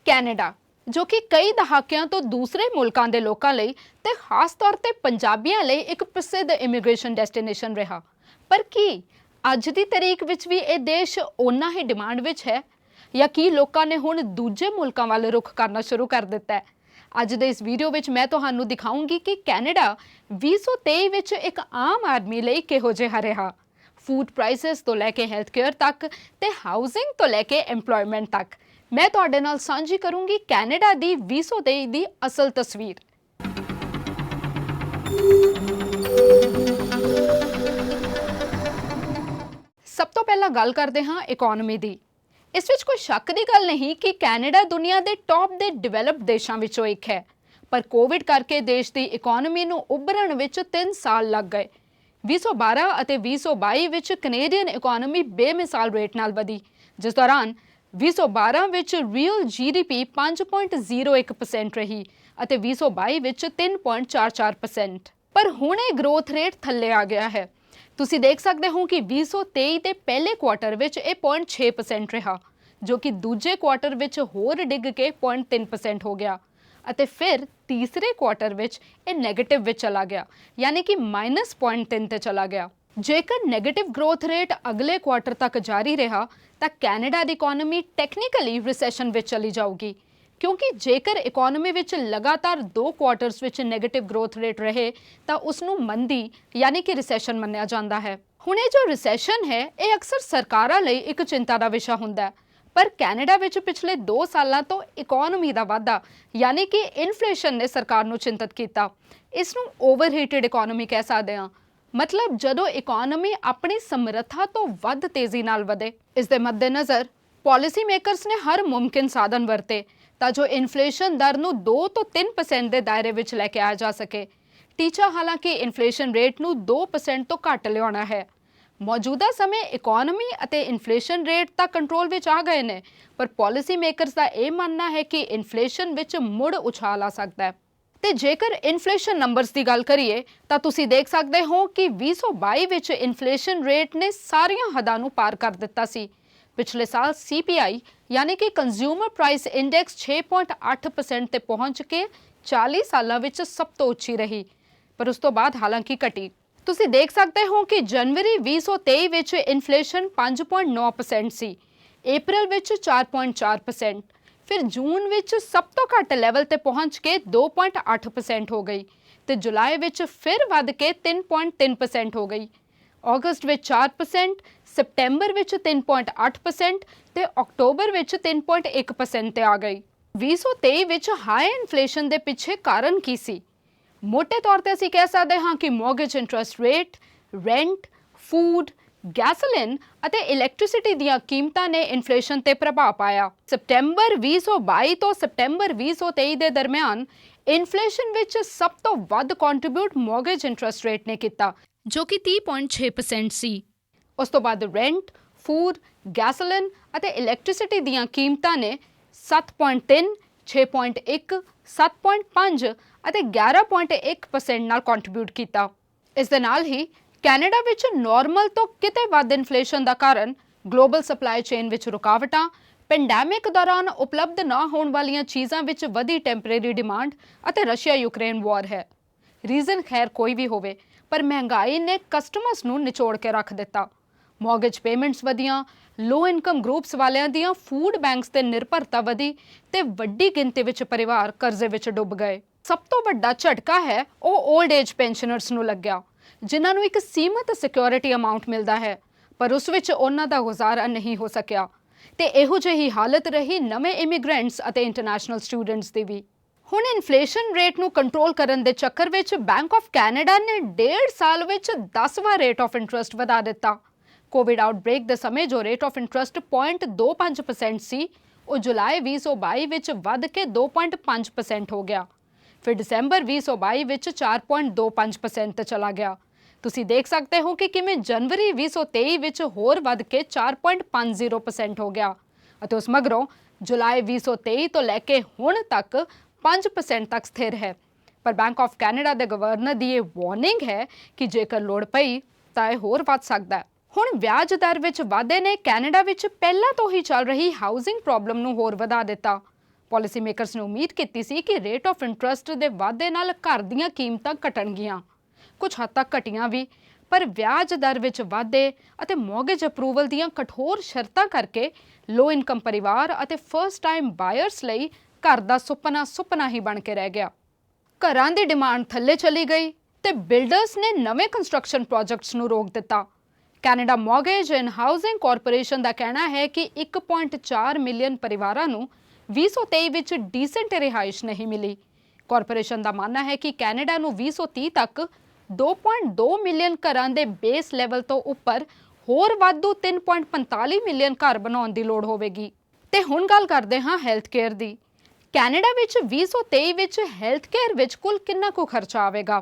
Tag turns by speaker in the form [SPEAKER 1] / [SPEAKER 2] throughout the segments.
[SPEAKER 1] Canada ਜੋ ਕਿ ਕਈ ਦਹਾਕਿਆਂ ਤੋਂ ਦੂਸਰੇ ਮੁਲਕਾਂ ਦੇ ਲੋਕਾਂ ਲਈ ਤੇ ਖਾਸ ਤੌਰ ਤੇ ਪੰਜਾਬੀਆਂ ਲਈ ਇੱਕ ਪ੍ਰਸਿੱਧ ਇਮੀਗ੍ਰੇਸ਼ਨ ਡੈਸਟੀਨੇਸ਼ਨ ਰਿਹਾ। ਪਰ ਕੀ ਅੱਜ ਦੀ ਤਾਰੀਖ ਵਿੱਚ ਵੀ ਇਹ ਦੇਸ਼ ਓਨਾ ਹੀ ਡਿਮਾਂਡ ਵਿੱਚ ਹੈ ਜਾਂ ਕੀ ਲੋਕਾਂ ਨੇ ਹੁਣ ਦੂਜੇ ਮੁਲਕਾਂ ਵੱਲ ਰੁਖ ਕਰਨਾ ਸ਼ੁਰੂ ਕਰ ਦਿੱਤਾ ਹੈ? ਅੱਜ ਦੇ ਇਸ ਵੀਡੀਓ ਵਿੱਚ ਮੈਂ ਤੁਹਾਨੂੰ ਦਿਖਾਉਂਗੀ ਕਿ ਕੈਨੇਡਾ 2023 ਵਿੱਚ ਇੱਕ ਆਮ ਆਦਮੀ ਲਈ ਕਿਹੋ ਜਿਹਾ ਰਿਹਾ। ਫੂਡ ਪ੍ਰਾਈਸਿਸ ਤੋਂ ਲੈ ਕੇ ਹੈਲਥ ਕੇਅਰ ਤੱਕ ਤੇ ਹਾਊਸਿੰਗ ਤੋਂ ਲੈ ਕੇ ਐਮਪਲੋਇਮੈਂਟ ਤੱਕ ਮੈਂ ਤੁਹਾਡੇ ਨਾਲ ਸਾਂਝੀ ਕਰੂੰਗੀ ਕੈਨੇਡਾ ਦੀ 2023 ਦੀ ਅਸਲ ਤਸਵੀਰ। ਸਭ ਤੋਂ ਪਹਿਲਾਂ ਗੱਲ ਕਰਦੇ ਹਾਂ ਇਕਨੋਮੀ ਦੀ। ਇਸ ਵਿੱਚ ਕੋਈ ਸ਼ੱਕ ਦੀ ਗੱਲ ਨਹੀਂ ਕਿ ਕੈਨੇਡਾ ਦੁਨੀਆ ਦੇ ਟੌਪ ਦੇ ਡਿਵੈਲਪਡ ਦੇਸ਼ਾਂ ਵਿੱਚੋਂ ਇੱਕ ਹੈ, ਪਰ ਕੋਵਿਡ ਕਰਕੇ ਦੇਸ਼ ਦੀ ਇਕਨੋਮੀ ਨੂੰ ਉੱਭਰਨ ਵਿੱਚ 3 ਸਾਲ ਲੱਗ ਗਏ। 2012 ਅਤੇ 2022 ਵਿੱਚ ਕੈਨੇਡੀਅਨ ਇਕਨੋਮੀ ਬੇਮਿਸਾਲ ਰੇਟ ਨਾਲ ਵਧੀ, ਜਿਸ ਦੌਰਾਨ 2012 ਵਿੱਚ ਰੀਅਲ GDP 5.01% ਰਹੀ ਅਤੇ 2022 ਵਿੱਚ 3.44%। ਪਰ ਹੁਣ ਇਹ ਗਰੋਥ ਰੇਟ ਥੱਲੇ ਆ ਗਿਆ ਹੈ। ਤੁਸੀਂ ਦੇਖ ਸਕਦੇ ਹੋ ਕਿ 2023 ਦੇ ਪਹਿਲੇ ਕੁਆਟਰ ਵਿੱਚ ਇਹ 0.6% ਰਿਹਾ, ਜੋ ਕਿ ਦੂਜੇ ਕੁਆਟਰ ਵਿੱਚ ਹੋਰ ਡਿੱਗ ਕੇ 0.3% ਹੋ ਗਿਆ ਅਤੇ ਫਿਰ ਤੀਸਰੇ ਕੁਆਟਰ ਵਿੱਚ ਇਹ ਨੈਗੇਟਿਵ ਵਿੱਚ ਚਲਾ ਗਿਆ, ਯਾਨੀ ਕਿ -0.3 ਤੇ ਚਲਾ ਗਿਆ। ਜੇਕਰ ਨੈਗੇਟਿਵ ਗਰੋਥ ਰੇਟ ਅਗਲੇ ਕੁਆਟਰ ਤੱਕ ਜਾਰੀ ਰਿਹਾ ਤਾਂ ਕੈਨੇਡਾ ਦੀ ਇਕਨੋਮੀ ਟੈਕਨੀਕਲੀ ਰਿਸੈਸ਼ਨ ਵਿੱਚ ਚਲੀ ਜਾਊਗੀ, ਕਿਉਂਕਿ ਜੇਕਰ ਇਕਨੋਮੀ ਵਿੱਚ ਲਗਾਤਾਰ 2 ਕੁਆਟਰਸ ਵਿੱਚ ਨੈਗੇਟਿਵ ਗਰੋਥ ਰੇਟ ਰਹੇ ਤਾਂ ਉਸ ਨੂੰ ਮੰਦੀ ਯਾਨੀ ਕਿ ਰਿਸੈਸ਼ਨ ਮੰਨਿਆ ਜਾਂਦਾ ਹੈ। ਹੁਣ ਇਹ ਜੋ ਰਿਸੈਸ਼ਨ ਹੈ ਇਹ ਅਕਸਰ ਸਰਕਾਰਾਂ ਲਈ ਇੱਕ ਚਿੰਤਾ ਦਾ ਵਿਸ਼ਾ ਹੁੰਦਾ ਹੈ, ਪਰ ਕੈਨੇਡਾ ਵਿੱਚ ਪਿਛਲੇ 2 ਸਾਲਾਂ ਤੋਂ ਇਕਨੋਮੀ ਦਾ ਵਾਧਾ ਯਾਨੀ ਕਿ ਇਨਫਲੇਸ਼ਨ ਨੇ ਸਰਕਾਰ ਨੂੰ ਚਿੰਤਤ ਕੀਤਾ। ਇਸ ਨੂੰ ਓਵਰਹੀਟਡ ਇਕਨੋਮੀ ਕਹਿ ਸਕਦੇ ਹਾਂ, ਮਤਲਬ ਜਦੋਂ ਇਕਨੋਮੀ ਆਪਣੀ ਸਮਰੱਥਾ ਤੋਂ ਵੱਧ ਤੇਜ਼ੀ ਨਾਲ ਵਧੇ। ਇਸ ਦੇ ਮੱਦੇਨਜ਼ਰ ਪਾਲਿਸੀ ਮੇਕਰਸ ਨੇ ਹਰ ਮੁਮਕਿਨ ਸਾਧਨ ਵਰਤੇ ਤਾਂ ਜੋ ਇਨਫਲੇਸ਼ਨ ਦਰ ਨੂੰ 2 ਤੋਂ 3% ਦੇ ਦਾਇਰੇ ਵਿੱਚ ਲੈ ਕੇ ਆਇਆ ਜਾ ਸਕੇ। ਟੀਚਾ ਹਾਲਾਂਕਿ ਇਨਫਲੇਸ਼ਨ ਰੇਟ ਨੂੰ 2% ਤੋਂ ਘੱਟ ਲਿਆਉਣਾ ਹੈ। ਮੌਜੂਦਾ ਸਮੇਂ ਇਕਨੋਮੀ ਅਤੇ ਇਨਫਲੇਸ਼ਨ ਰੇਟ ਤਾਂ ਕੰਟਰੋਲ ਵਿੱਚ ਆ ਗਏ ਨੇ, ਪਰ ਪਾਲਿਸੀ ਮੇਕਰਸ ਦਾ ਇਹ ਮੰਨਣਾ ਹੈ ਕਿ ਇਨਫਲੇਸ਼ਨ ਵਿੱਚ ਮੁੜ ਉਛਾਲ ਆ ਸਕਦਾ ਹੈ। ਤੇ ਜੇਕਰ ਇਨਫਲੇਸ਼ਨ ਨੰਬਰਸ ਦੀ ਗੱਲ ਕਰੀਏ ਤਾਂ ਤੁਸੀਂ ਦੇਖ ਸਕਦੇ ਹੋ ਕਿ 2022 ਵਿੱਚ ਇਨਫਲੇਸ਼ਨ ਰੇਟ ਨੇ ਸਾਰੀਆਂ ਹੱਦਾਂ ਨੂੰ ਪਾਰ ਕਰ ਦਿੱਤਾ ਸੀ। ਪਿਛਲੇ ਸਾਲ CPI ਯਾਨੀ ਕਿ ਕੰਜ਼ਿਊਮਰ ਪ੍ਰਾਈਸ ਇੰਡੈਕਸ 6.8% ਤੇ ਪਹੁੰਚ ਕੇ 40 ਸਾਲਾਂ ਵਿੱਚ ਸਭ ਤੋਂ ਉੱਚੀ ਰਹੀ, ਪਰ ਉਸ ਤੋਂ ਬਾਅਦ ਹਾਲਾਂਕਿ ਘਟੀ। ਤੁਸੀਂ ਦੇਖ ਸਕਦੇ ਹੋ ਕਿ ਜਨਵਰੀ 2023 ਵਿੱਚ ਇਨਫਲੇਸ਼ਨ 5.9% ਸੀ, ਅਪ੍ਰੈਲ ਵਿੱਚ 4.4%, ਫਿਰ ਜੂਨ ਵਿੱਚ ਸਭ ਤੋਂ ਘੱਟ ਲੈਵਲ ਤੇ ਪਹੁੰਚ ਕੇ 2.8% ਹੋ ਗਈ ਤੇ ਜੁਲਾਈ ਵਿੱਚ ਫਿਰ ਵੱਧ ਕੇ 3.3% ਹੋ ਗਈ। ਅਗਸਤ ਵਿੱਚ 4%, ਸਪਟੈਂਬਰ ਵਿੱਚ 3.8% ਤੇ ਅਕਤੂਬਰ ਵਿੱਚ 3.1% ਤੇ ਆ ਗਈ। 2023 ਵਿੱਚ ਹਾਈ ਇਨਫਲੇਸ਼ਨ ਦੇ ਪਿੱਛੇ ਕਾਰਨ ਕੀ ਸੀ? ਮੋਟੇ ਤੌਰ ਤੇ ਅਸੀਂ ਕਹਿ ਸਕਦੇ ਹਾਂ ਕਿ mortgage interest rate, rent, food, gasoline ਅਤੇ ਇਲੈਕਟ੍ਰਿਸਿਟੀ ਦੀਆਂ ਕੀਮਤਾਂ ਨੇ ਇਨਫਲੇਸ਼ਨ ਤੇ ਪ੍ਰਭਾਵ ਪਾਇਆ। ਸਪਟੈਂਬਰ 2022 ਤੋਂ ਸਪਟੈਂਬਰ 2023 ਦੇ ਦਰਮਿਆਨ ਇਨਫਲੇਸ਼ਨ ਵਿੱਚ ਸਭ ਤੋਂ ਵੱਧ ਕੰਟਰੀਬਿਊਟ ਮੌਰਗੇਜ ਇੰਟਰਸਟ ਰੇਟ ਨੇ ਕੀਤਾ, ਜੋ ਕਿ 30.6% ਸੀ। ਉਸ ਤੋਂ ਬਾਅਦ ਰੈਂਟ, ਫੂਡ, ਗੈਸੋਲੀਨ ਅਤੇ ਇਲੈਕਟ੍ਰਿਸਿਟੀ ਦੀਆਂ ਕੀਮਤਾਂ ਨੇ 7.3, 6.1, 7.5 ਅਤੇ 11.1% ਨਾਲ ਕੰਟਰੀਬਿਊਟ ਕੀਤਾ। ਇਸ ਦੇ ਨਾਲ ਹੀ ਕੈਨੇਡਾ ਵਿੱਚ ਨਾਰਮਲ ਤੋਂ ਕਿਤੇ ਵੱਧ ਇਨਫਲੇਸ਼ਨ ਦਾ ਕਾਰਨ ਗਲੋਬਲ ਸਪਲਾਈ ਚੇਨ ਵਿੱਚ ਰੁਕਾਵਟਾਂ, ਪੈਂਡੈਮਿਕ ਦੌਰਾਨ ਉਪਲਬਧ ਨਾ ਹੋਣ ਵਾਲੀਆਂ ਚੀਜ਼ਾਂ ਵਿੱਚ ਵਧੀ ਟੈਂਪਰੇਰੀ ਡਿਮਾਂਡ ਅਤੇ ਰਸ਼ੀਆ-ਯੂਕਰੇਨ ਵਾਰ ਹੈ। ਰੀਜ਼ਨ ਖੈਰ ਕੋਈ ਵੀ ਹੋਵੇ, ਪਰ ਮਹਿੰਗਾਈ ਨੇ ਕਸਟਮਰਸ ਨੂੰ ਨਿਚੋੜ ਕੇ ਰੱਖ ਦਿੱਤਾ। ਮੌਰਗੇਜ ਪੇਮੈਂਟਸ ਵਧੀਆਂ, ਲੋ ਇਨਕਮ ਗਰੁੱਪਸ ਵਾਲਿਆਂ ਦੀਆਂ ਫੂਡ ਬੈਂਕਸ ਤੇ ਨਿਰਭਰਤਾ ਵਧੀ ਤੇ ਵੱਡੀ ਗਿਣਤੀ ਵਿੱਚ ਪਰਿਵਾਰ ਕਰਜ਼ੇ ਵਿੱਚ ਡੁੱਬ ਗਏ। ਸਭ ਤੋਂ ਵੱਡਾ ਝਟਕਾ ਹੈ ਉਹ 올ਡ ਏਜ ਪੈਨਸ਼ਨਰਸ ਨੂੰ ਲੱਗਿਆ, ਜਿਨ੍ਹਾਂ ਨੂੰ ਇੱਕ ਸੀਮਤ ਸਿਕਿਉਰਿਟੀ ਅਮਾਉਂਟ ਮਿਲਦਾ ਹੈ, ਪਰ ਉਸ ਵਿੱਚ ਉਹਨਾਂ ਦਾ ਗੁਜ਼ਾਰਾ ਨਹੀਂ ਹੋ ਸਕਿਆ ਤੇ ਇਹੋ ਜਿਹੀ ਹਾਲਤ ਰਹੀ ਨਵੇਂ ਇਮੀਗ੍ਰੈਂਟਸ ਅਤੇ ਇੰਟਰਨੈਸ਼ਨਲ ਸਟੂਡੈਂਟਸ ਦੀ ਵੀ। ਹੁਣ ਇਨਫਲੇਸ਼ਨ ਰੇਟ ਨੂੰ ਕੰਟਰੋਲ ਕਰਨ ਦੇ ਚੱਕਰ ਵਿੱਚ ਬੈਂਕ ਆਫ ਕੈਨੇਡਾ ਨੇ 1.5 ਸਾਲ ਵਿੱਚ 10ਵਾਂ ਰੇਟ ਆਫ ਇੰਟਰਸਟ ਵਧਾ ਦਿੱਤਾ। ਕੋਵਿਡ ਆਊਟਬ੍ਰੇਕ ਦੇ ਸਮੇਂ ਜੋ ਰੇਟ ਆਫ ਇੰਟਰਸਟ 0.25% ਸੀ, ਉਹ ਜੁਲਾਈ 2022 ਵਿੱਚ ਵੱਧ ਕੇ 2.5% ਹੋ ਗਿਆ। ਫਿਰ ਦਸੰਬਰ 2022 ਵਿੱਚ 4.25% ਤੇ ਚਲਾ ਗਿਆ। ਤੁਸੀਂ ਦੇਖ ਸਕਦੇ ਹੋ ਕਿ ਕਿਵੇਂ ਜਨਵਰੀ 2023 ਵਿੱਚ ਹੋਰ ਵੱਧ ਕੇ 4.50% ਹੋ ਗਿਆ ਅਤੇ ਉਸ ਮਗਰੋਂ ਜੁਲਾਈ 2023 ਤੋਂ ਲੈ ਕੇ ਹੁਣ ਤੱਕ 5% ਤੱਕ ਸਥਿਰ ਹੈ। ਪਰ ਬੈਂਕ ਆਫ ਕੈਨੇਡਾ ਦੇ ਗਵਰਨਰ ਦੀ ਇਹ ਵਾਰਨਿੰਗ ਹੈ ਕਿ ਜੇਕਰ ਲੋੜ ਪਈ ਤਾਂ ਇਹ ਹੋਰ ਵੱਧ ਸਕਦਾ ਹੈ। ਹੁਣ ਵਿਆਜ ਦਰ ਵਿੱਚ ਵਾਧੇ ਨੇ ਕੈਨੇਡਾ ਵਿੱਚ ਪਹਿਲਾਂ ਤੋਂ ਹੀ ਚੱਲ ਰਹੀ ਹਾਊਸਿੰਗ ਪ੍ਰੋਬਲਮ ਨੂੰ ਹੋਰ ਵਧਾ ਦਿੱਤਾ। ਪਾਲਿਸੀ ਮੇਕਰਸ ਨੇ ਉਮੀਦ ਕੀਤੀ ਸੀ ਕਿ ਰੇਟ ਆਫ ਇੰਟਰਸਟ ਦੇ ਵਾਧੇ ਨਾਲ ਘਰ ਦੀਆਂ ਕੀਮਤਾਂ ਘਟਣਗੀਆਂ। ਕੁਝ ਹੱਦ ਤੱਕ ਘਟੀਆਂ ਵੀ, ਪਰ ਵਿਆਜ ਦਰ ਵਿੱਚ ਵਾਧੇ ਅਤੇ ਮੌਰਗੇਜ ਅਪਰੂਵਲ ਦੀਆਂ ਕਠੋਰ ਸ਼ਰਤਾਂ ਕਰਕੇ ਲੋ ਇਨਕਮ ਪਰਿਵਾਰ ਅਤੇ ਫਰਸਟ ਟਾਈਮ ਬਾਇਰਸ ਲਈ ਘਰ ਦਾ ਸੁਪਨਾ ਹੀ ਬਣ ਕੇ ਰਹਿ ਗਿਆ। ਘਰਾਂ ਦੀ ਡਿਮਾਂਡ ਥੱਲੇ ਚਲੀ ਗਈ ਤੇ ਬਿਲਡਰਸ ਨੇ ਨਵੇਂ ਕੰਸਟਰਕਸ਼ਨ ਪ੍ਰੋਜੈਕਟਸ ਨੂੰ ਰੋਕ ਦਿੱਤਾ। Canada mortgage and housing corporation ਦਾ ਕਹਿਣਾ ਹੈ ਕਿ 1.4 ਮਿਲੀਅਨ ਪਰਿਵਾਰਾਂ ਨੂੰ 2023 ਵਿੱਚ ਡੀਸੈਂਟ ਰਿਹਾਇਸ਼ ਨਹੀਂ ਮਿਲੀ। ਕਾਰਪੋਰੇਸ਼ਨ ਦਾ ਮੰਨਣਾ ਹੈ ਕਿ ਕੈਨੇਡਾ ਨੂੰ 2030 ਤੱਕ 2.2 ਮਿਲੀਅਨ ਘਰਾਂ ਦੇ ਬੇਸ ਲੈਵਲ ਤੋਂ ਉੱਪਰ ਹੋਰ ਵਾਧੂ 3.45 ਮਿਲੀਅਨ ਘਰ ਬਣਾਉਣ ਦੀ ਲੋੜ ਹੋਵੇਗੀ। ਤੇ ਹੁਣ ਗੱਲ ਕਰਦੇ ਹਾਂ ਹੈਲਥ ਕੇਅਰ ਦੀ। ਕੈਨੇਡਾ ਵਿੱਚ 2023 ਵਿੱਚ ਹੈਲਥ ਕੇਅਰ ਵਿੱਚ ਕੁੱਲ ਕਿੰਨਾ ਕੁ ਖਰਚਾ ਆਵੇਗਾ?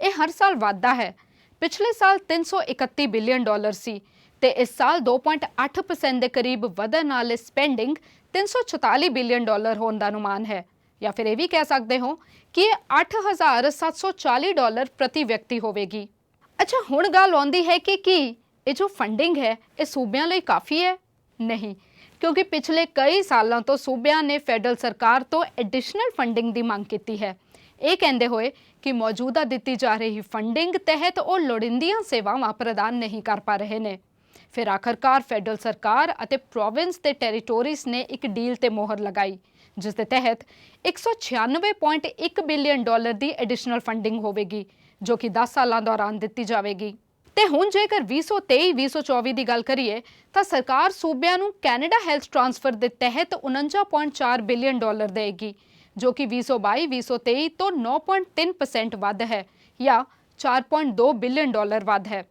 [SPEAKER 1] ਇਹ ਹਰ ਸਾਲ ਵੱਧਦਾ ਹੈ। ਪਿਛਲੇ ਸਾਲ 331 ਬਿਲੀਅਨ ਡਾਲਰ ਸੀ ਤੇ ਇਸ ਸਾਲ 2.8% ਦੇ ਕਰੀਬ ਵਧਣ ਨਾਲ ਸਪੈਂਡਿੰਗ 344 ਬਿਲੀਅਨ ਡਾਲਰ ਹੋਣ ਦਾ ਅਨੁਮਾਨ ਹੈ। ਜਾਂ ਫਿਰ ਇਹ ਵੀ ਕਹਿ ਸਕਦੇ ਹੋ ਕਿ ਇਹ 8,740 ਡਾਲਰ ਪ੍ਰਤੀ ਵਿਅਕਤੀ ਹੋਵੇਗੀ। ਅੱਛਾ, ਹੁਣ ਗੱਲ ਆਉਂਦੀ ਹੈ ਕਿ ਕੀ ਇਹ ਜੋ ਫੰਡਿੰਗ ਹੈ ਇਹ ਸੂਬਿਆਂ ਲਈ ਕਾਫੀ ਹੈ? ਨਹੀਂ, ਕਿਉਂਕਿ ਪਿਛਲੇ ਕਈ ਸਾਲਾਂ ਤੋਂ ਸੂਬਿਆਂ ਨੇ ਫੈਡਰਲ ਸਰਕਾਰ ਤੋਂ ਐਡੀਸ਼ਨਲ ਫੰਡਿੰਗ ਦੀ ਮੰਗ ਕੀਤੀ ਹੈ, ਇਹ ਕਹਿੰਦੇ ਹੋਏ ਕਿ ਮੌਜੂਦਾ ਦਿੱਤੀ ਜਾ ਰਹੀ ਫੰਡਿੰਗ ਤਹਿਤ ਉਹ ਲੋੜੀਂਦੀਆਂ ਸੇਵਾਵਾਂ ਪ੍ਰਦਾਨ ਨਹੀਂ ਕਰ ਪਾ ਰਹੇ ਨੇ। ਫਿਰ ਆਖਰਕਾਰ ਫੈਡਰਲ ਸਰਕਾਰ ਅਤੇ ਪ੍ਰੋਵਿੰਸ ਤੇ ਟੈਰੀਟੋਰੀਜ਼ ਨੇ ਇੱਕ ਡੀਲ ਤੇ ਮੋਹਰ ਲਗਾਈ, ਜਿਸ ਦੇ ਤਹਿਤ 196.1 ਬਿਲੀਅਨ ਡਾਲਰ ਦੀ ਐਡੀਸ਼ਨਲ ਫੰਡਿੰਗ ਹੋਵੇਗੀ, ਜੋ ਕਿ 10 ਸਾਲਾਂ ਦੌਰਾਨ ਦਿੱਤੀ ਜਾਵੇਗੀ। ਤੇ ਹੁਣ ਜੇਕਰ 2023-2024 ਦੀ ਗੱਲ ਕਰੀਏ ਤਾਂ ਸਰਕਾਰ ਸੂਬਿਆਂ ਨੂੰ ਕੈਨੇਡਾ ਹੈਲਥ ਟ੍ਰਾਂਸਫਰ ਦੇ ਤਹਿਤ 49.4 ਬਿਲੀਅਨ ਡਾਲਰ ਦੇਗੀ, ਜੋ ਕਿ 2022-2023 ਤੋਂ 9.3% ਵੱਧ ਹੈ ਜਾਂ 4.2 ਬਿਲੀਅਨ ਡਾਲਰ ਵੱਧ ਹੈ।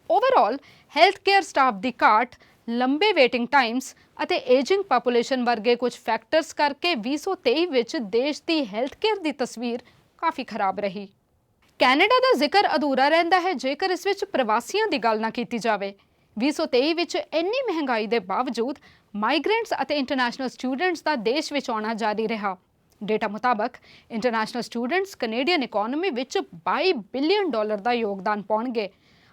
[SPEAKER 1] ਓਵਰਆਲ ਹੈਲਥ ਕੇਅਰ ਸਟਾਫ ਦੀ ਘਾਟ, ਲੰਬੇ ਵੇਟਿੰਗ ਟਾਈਮਸ ਅਤੇ ਏਜਿੰਗ ਪਾਪੂਲੇਸ਼ਨ ਵਰਗੇ ਕੁਝ ਫੈਕਟਰਸ ਕਰਕੇ 2023 ਵਿੱਚ ਦੇਸ਼ ਦੀ ਹੈਲਥ ਕੇਅਰ ਦੀ ਤਸਵੀਰ ਕਾਫੀ ਖਰਾਬ ਰਹੀ। ਕੈਨੇਡਾ ਦਾ ਜ਼ਿਕਰ ਅਧੂਰਾ ਰਹਿੰਦਾ ਹੈ ਜੇਕਰ ਇਸ ਵਿੱਚ ਪ੍ਰਵਾਸੀਆਂ ਦੀ ਗੱਲ ਨਾ ਕੀਤੀ ਜਾਵੇ। 2023 ਵਿੱਚ ਇੰਨੀ ਮਹਿੰਗਾਈ ਦੇ ਬਾਵਜੂਦ ਮਾਈਗ੍ਰੈਂਟਸ ਅਤੇ ਇੰਟਰਨੈਸ਼ਨਲ ਸਟੂਡੈਂਟਸ ਦਾ ਦੇਸ਼ ਵਿੱਚ ਆਉਣਾ ਜਾਰੀ ਰਿਹਾ। ਡੇਟਾ ਮੁਤਾਬਕ ਇੰਟਰਨੈਸ਼ਨਲ ਸਟੂਡੈਂਟਸ ਕੈਨੇਡੀਅਨ ਇਕੋਨਮੀ ਵਿੱਚ 22 ਬਿਲੀਅਨ ਡਾਲਰ ਦਾ ਯੋਗਦਾਨ ਪਾਉਣਗੇ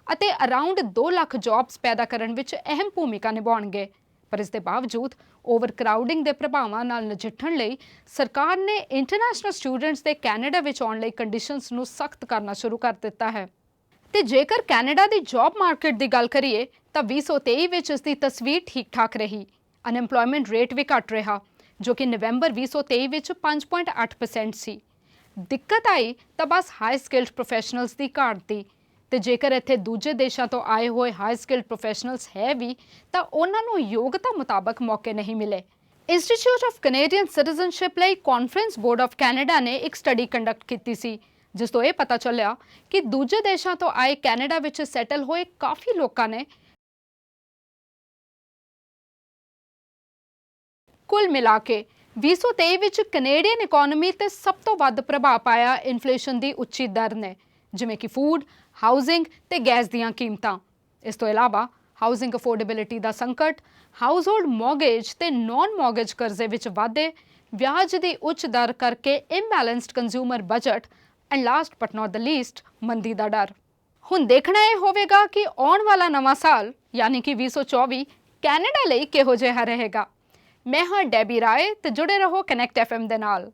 [SPEAKER 1] ਅਤੇ ਅਰਾਊਂਡ 2 ਲੱਖ ਜੌਬਸ ਪੈਦਾ ਕਰਨ ਵਿੱਚ ਅਹਿਮ ਭੂਮਿਕਾ ਨਿਭਾਉਣਗੇ। ਪਰ ਇਸ ਦੇ ਬਾਵਜੂਦ ਓਵਰਕਰਾਊਡਿੰਗ ਦੇ ਪ੍ਰਭਾਵਾਂ ਨਾਲ ਨਜਿੱਠਣ ਲਈ ਸਰਕਾਰ ਨੇ ਇੰਟਰਨੈਸ਼ਨਲ ਸਟੂਡੈਂਟਸ ਦੇ ਕੈਨੇਡਾ ਵਿੱਚ ਆਉਣ ਲਈ ਕੰਡੀਸ਼ਨਸ ਨੂੰ ਸਖਤ ਕਰਨਾ ਸ਼ੁਰੂ ਕਰ ਦਿੱਤਾ ਹੈ। ਤੇ ਜੇਕਰ ਕੈਨੇਡਾ ਦੀ ਜੌਬ ਮਾਰਕੀਟ ਦੀ ਗੱਲ ਕਰੀਏ ਤਾਂ 2023 ਵਿੱਚ ਇਸ ਦੀ ਤਸਵੀਰ ਠੀਕ-ਠਾਕ ਰਹੀ। ਅਨਐਮਪਲੋਇਮੈਂਟ ਰੇਟ ਵੀ ਘਟ ਰਿਹਾ, ਜੋ ਕਿ ਨਵੰਬਰ 2023 ਵਿੱਚ 5.8% ਸੀ। ਦਿੱਕਤ ਆਈ ਤਾਂ ਬਸ ਹਾਈ ਸਕਿਲਡ ਪ੍ਰੋਫੈਸ਼ਨਲਸ ਦੀ ਘਾਟ ਦੀ। ਤੇ ਜੇਕਰ ਇੱਥੇ ਦੂਜੇ ਦੇਸ਼ਾਂ ਤੋਂ ਆਏ ਹੋਏ ਹਾਈ ਸਕਿਲਡ ਪ੍ਰੋਫੈਸ਼ਨਲਸ ਹੈ ਵੀ ਤਾਂ ਉਹਨਾਂ ਨੂੰ ਯੋਗਤਾ ਮੁਤਾਬਕ ਮੌਕੇ ਨਹੀਂ ਮਿਲੇ। ਇੰਸਟੀਚਿਊਟ ਆਫ ਕੈਨੇਡੀਅਨ ਸਿਟੀਜ਼ਨਸ਼ਿਪ ਲਈ ਕਾਨਫਰੰਸ ਬੋਰਡ ਆਫ ਕੈਨੇਡਾ ਨੇ ਇੱਕ ਸਟੱਡੀ ਕੰਡਕਟ ਕੀਤੀ ਸੀ, ਜਿਸ ਤੋਂ ਇਹ ਪਤਾ ਚੱਲਿਆ ਕਿ ਦੂਜੇ ਦੇਸ਼ਾਂ ਤੋਂ ਆਏ ਕੈਨੇਡਾ ਵਿੱਚ ਸੈਟਲ ਹੋਏ ਕਾਫੀ ਲੋਕਾਂ ਨੇ ਕੁੱਲ ਮਿਲਾ ਕੇ 2023 ਵਿੱਚ ਕੈਨੇਡੀਅਨ ਇਕੋਨਮੀ ਤੇ ਸਭ ਤੋਂ ਵੱਧ ਪ੍ਰਭਾਵ ਪਾਇਆ ਇਨਫਲੇਸ਼ਨ ਦੀ ਉੱਚੀ ਦਰ ਨੇ, ਜਿਵੇਂ ਕਿ ਫੂਡ, ਹਾਊਸਿੰਗ ਤੇ ਗੈਸ ਦੀਆਂ ਕੀਮਤਾਂ। ਇਸ ਤੋਂ ਇਲਾਵਾ ਹਾਊਸਿੰਗ ਅਫੋਰਡੇਬਿਲਿਟੀ ਦਾ ਸੰਕਟ, ਹਾਊਸਹੋਲਡ ਮੌਰਗੇਜ ਤੇ ਨਾਨ ਮੌਰਗੇਜ ਕਰਜ਼ੇ ਵਿੱਚ ਵਾਧੇ, ਵਿਆਜ ਦੀ ਉੱਚ ਦਰ ਕਰਕੇ imbalanced consumer budget and last but not the least ਮੰਦੀ ਦਾ ਡਰ। ਹੁਣ ਦੇਖਣਾ ਇਹ ਹੋਵੇਗਾ ਕਿ ਆਉਣ ਵਾਲਾ ਨਵਾਂ ਸਾਲ ਯਾਨੀ ਕਿ 2024 ਕੈਨੇਡਾ ਲਈ ਕਿਹੋ ਜਿਹਾ ਰਹੇਗਾ। ਮੈਂ ਹਾਂ ਡੈਬੀ ਰਾਏ ਤੇ ਜੁੜੇ ਰਹੋ ਕਨੈਕਟ FM ਦੇ ਨਾਲ।